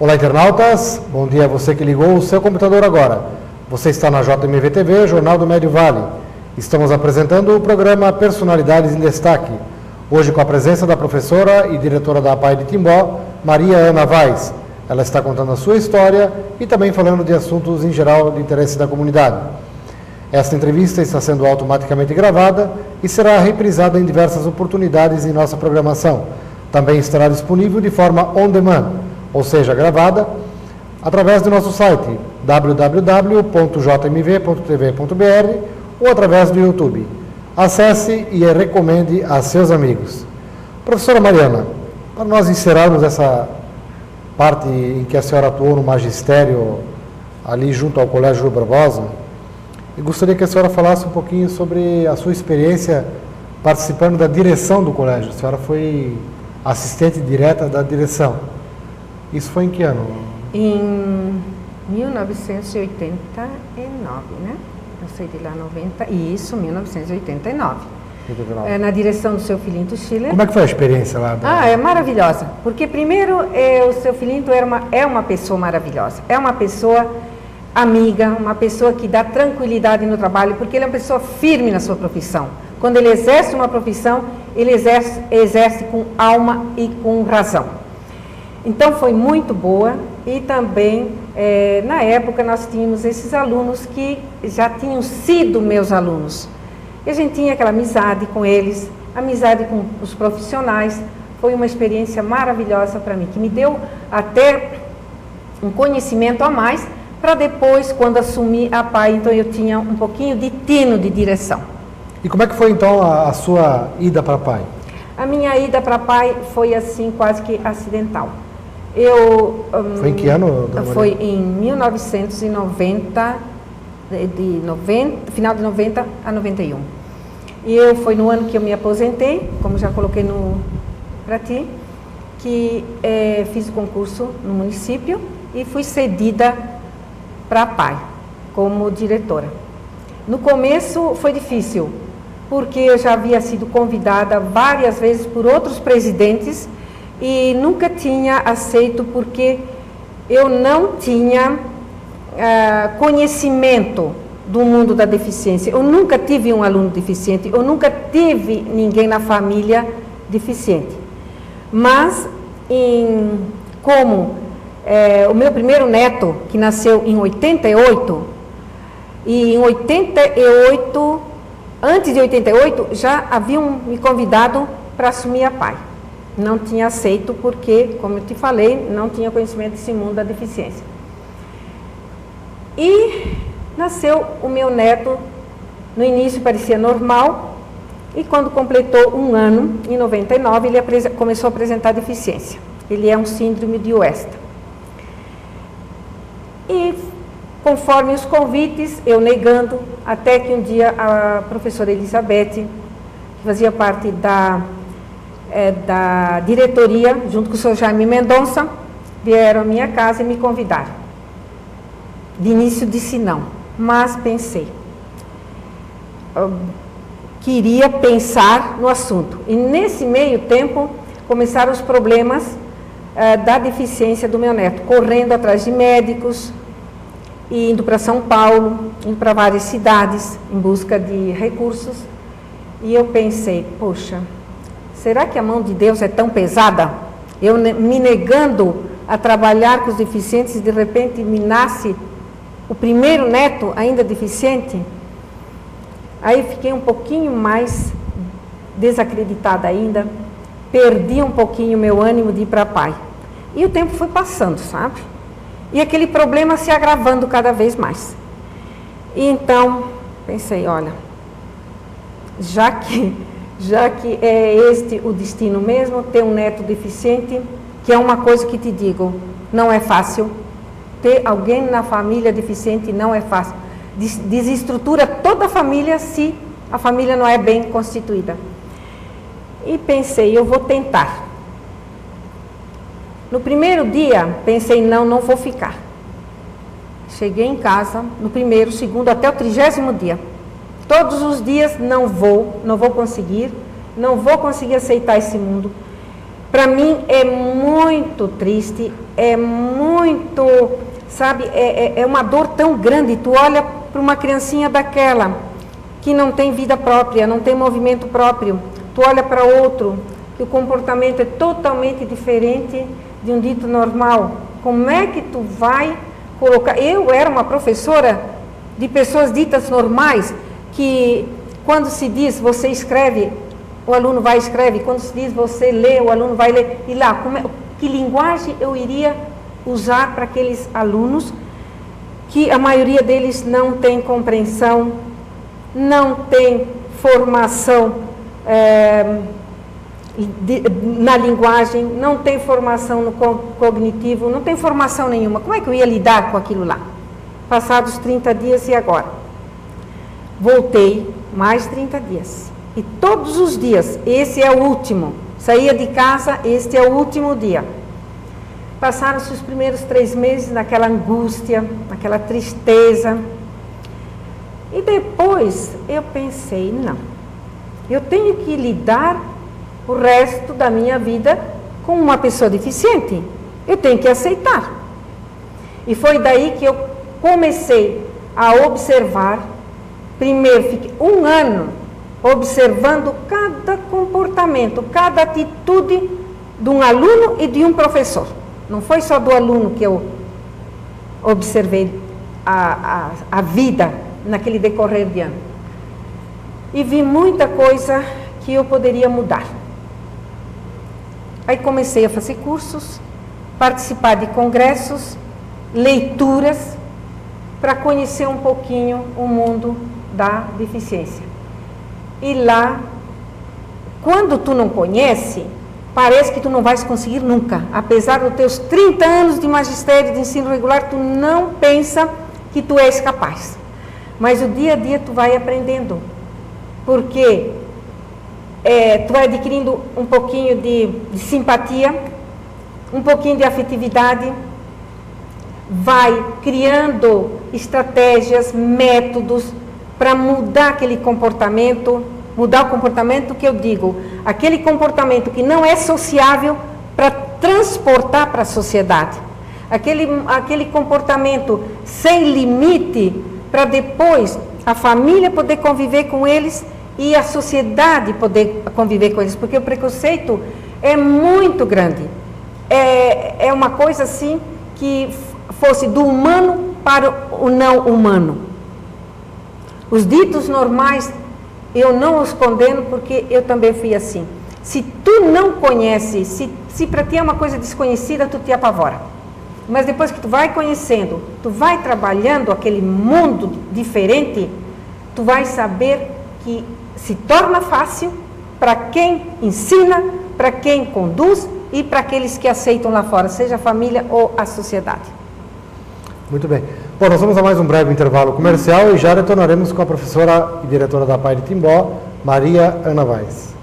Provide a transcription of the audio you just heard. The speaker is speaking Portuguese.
Olá, internautas. Bom dia a você que ligou o seu computador agora. Você está na JMV TV, Jornal do Médio Vale. Estamos apresentando o programa Personalidades em Destaque. Hoje com a presença da professora e diretora da APAE de Timbó, Maria Ana Vaz. Ela está contando a sua história e também falando de assuntos em geral de interesse da comunidade. Esta entrevista está sendo automaticamente gravada e será reprisada em diversas oportunidades em nossa programação. Também estará disponível de forma on demand, ou seja, gravada, através do nosso site www.jmv.tv.br ou através do YouTube. Acesse e recomende a seus amigos. Professora Mariana, para nós encerrarmos essa parte em que a senhora atuou no magistério, ali junto ao Colégio Júlio Barbosa, eu gostaria que a senhora falasse um pouquinho sobre a sua experiência participando da direção do colégio. A senhora foi assistente direta da direção. Isso foi em que ano? Em 1989, né? Eu saí de lá 1989. Na direção do seu Filinto Schiller. Como é que foi a experiência lá? É maravilhosa. Porque primeiro, o seu Filinto é uma pessoa maravilhosa. É uma pessoa amiga, uma pessoa que dá tranquilidade no trabalho, porque ele é uma pessoa firme na sua profissão. Quando ele exerce uma profissão, ele exerce com alma e com razão. Então foi muito boa e também, na época, nós tínhamos esses alunos que já tinham sido meus alunos. E a gente tinha aquela amizade com eles, amizade com os profissionais. Foi uma experiência maravilhosa para mim, que me deu até um conhecimento a mais, para depois, quando assumi a APAE, então eu tinha um pouquinho de tino de direção. E como é que foi então a sua ida para a APAE? A minha ida para a APAE foi assim, quase que acidental. Foi em que ano? Foi em 1990, final de 90 a 91. E foi no ano que eu me aposentei, como já coloquei para ti, que fiz o concurso no município e fui cedida para a APAE como diretora. No começo foi difícil, porque eu já havia sido convidada várias vezes por outros presidentes e nunca tinha aceito, porque eu não tinha conhecimento do mundo da deficiência. Eu nunca tive um aluno deficiente, eu nunca tive ninguém na família deficiente. Mas, o meu primeiro neto, que nasceu em 88, e em 88, antes de 88, já haviam me convidado para assumir a APAE. Não tinha aceito porque, como eu te falei, não tinha conhecimento desse mundo da deficiência. E nasceu o meu neto, no início parecia normal, e quando completou um ano, em 99, ele começou a apresentar deficiência. Ele é um síndrome de West. E conforme os convites, eu negando, até que um dia a professora Elizabeth, que fazia parte da diretoria, junto com o senhor Jaime Mendonça, vieram à minha casa e me convidaram. De início disse não, mas pensei. Queria pensar no assunto. E nesse meio tempo, começaram os problemas da deficiência do meu neto, correndo atrás de médicos, e indo para São Paulo, indo para várias cidades, em busca de recursos. E eu pensei, poxa, será que a mão de Deus é tão pesada? Eu me negando a trabalhar com os deficientes e de repente me nasce o primeiro neto ainda deficiente? Aí fiquei um pouquinho mais desacreditada ainda, perdi um pouquinho o meu ânimo de ir para a APAE. E o tempo foi passando, sabe? E aquele problema se agravando cada vez mais. E então, pensei, olha, já que é este o destino mesmo, ter um neto deficiente, que é uma coisa que te digo, não é fácil. Ter alguém na família deficiente não é fácil. Desestrutura toda a família se a família não é bem constituída. E pensei, eu vou tentar. No primeiro dia, pensei, não vou ficar. Cheguei em casa, no primeiro, segundo, até o 30º dia. Todos os dias, não vou conseguir aceitar esse mundo. Para mim é muito triste, é muito, sabe, é uma dor tão grande. Tu olha para uma criancinha daquela, que não tem vida própria, não tem movimento próprio. Tu olha para outro, que o comportamento é totalmente diferente de um dito normal. Como é que tu vai colocar... Eu era uma professora de pessoas ditas normais, que quando se diz, você escreve, o aluno vai e escreve. Quando se diz, você lê, o aluno vai ler. E lá, que linguagem eu iria usar para aqueles alunos que a maioria deles não tem compreensão, não tem formação na linguagem, não tem formação no cognitivo, não tem formação nenhuma. Como é que eu ia lidar com aquilo lá? Passados 30 dias e agora? Voltei mais 30 dias. E todos os dias, esse é o último. Saía de casa, este é o último dia. Passaram-se os primeiros 3 meses naquela angústia, naquela tristeza. E depois eu pensei, não, eu tenho que lidar o resto da minha vida com uma pessoa deficiente. Eu tenho que aceitar. E foi daí que eu comecei a observar. Primeiro, fiquei 1 ano observando cada comportamento, cada atitude de um aluno e de um professor. Não foi só do aluno que eu observei a vida naquele decorrer de ano. E vi muita coisa que eu poderia mudar. Aí comecei a fazer cursos, participar de congressos, leituras, para conhecer um pouquinho o mundo da deficiência. E lá, quando tu não conhece, parece que tu não vais conseguir nunca. Apesar dos teus 30 anos de magistério de ensino regular, tu não pensa que tu és capaz. Mas o dia a dia tu vai aprendendo, porque tu vai adquirindo um pouquinho de simpatia, um pouquinho de afetividade, vai criando estratégias, métodos para mudar aquele comportamento, mudar o comportamento que eu digo, aquele comportamento que não é sociável, para transportar para a sociedade, aquele comportamento sem limite, para depois a família poder conviver com eles e a sociedade poder conviver com eles, porque o preconceito é muito grande, é uma coisa assim que fosse do humano para o não humano. Os ditos normais, eu não os condeno, porque eu também fui assim. Se tu não conheces, se para ti é uma coisa desconhecida, tu te apavora. Mas depois que tu vai conhecendo, tu vai trabalhando aquele mundo diferente, tu vai saber que se torna fácil para quem ensina, para quem conduz e para aqueles que aceitam lá fora, seja a família ou a sociedade. Muito bem. Bom, nós vamos a mais um breve intervalo comercial e já retornaremos com a professora e diretora da PAI de Timbó, Maria Ana Vaz.